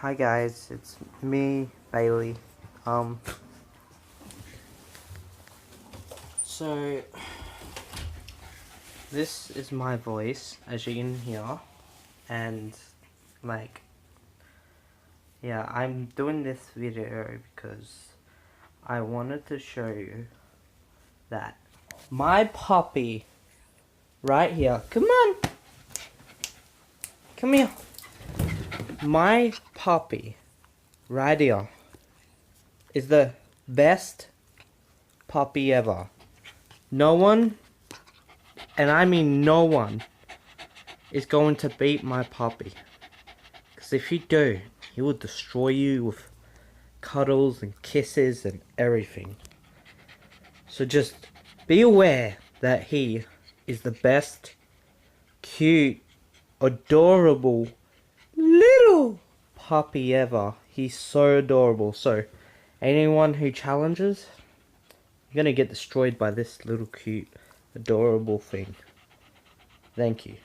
Hi guys, it's me, Bailey. Um, so this is my voice, as you can hear, and like, yeah, I'm doing this video because I wanted to show you that my puppy right here, come on, come here, my puppy right here is the best puppy ever. No one, and I mean no one, is going to beat my puppy. Because if you do, he will destroy you with cuddles and kisses and everything. So just be aware that he is the best, cute, adorable, little puppy ever. He's so adorable. So anyone who challenges, you're gonna get destroyed by this little cute, adorable thing. Thank you.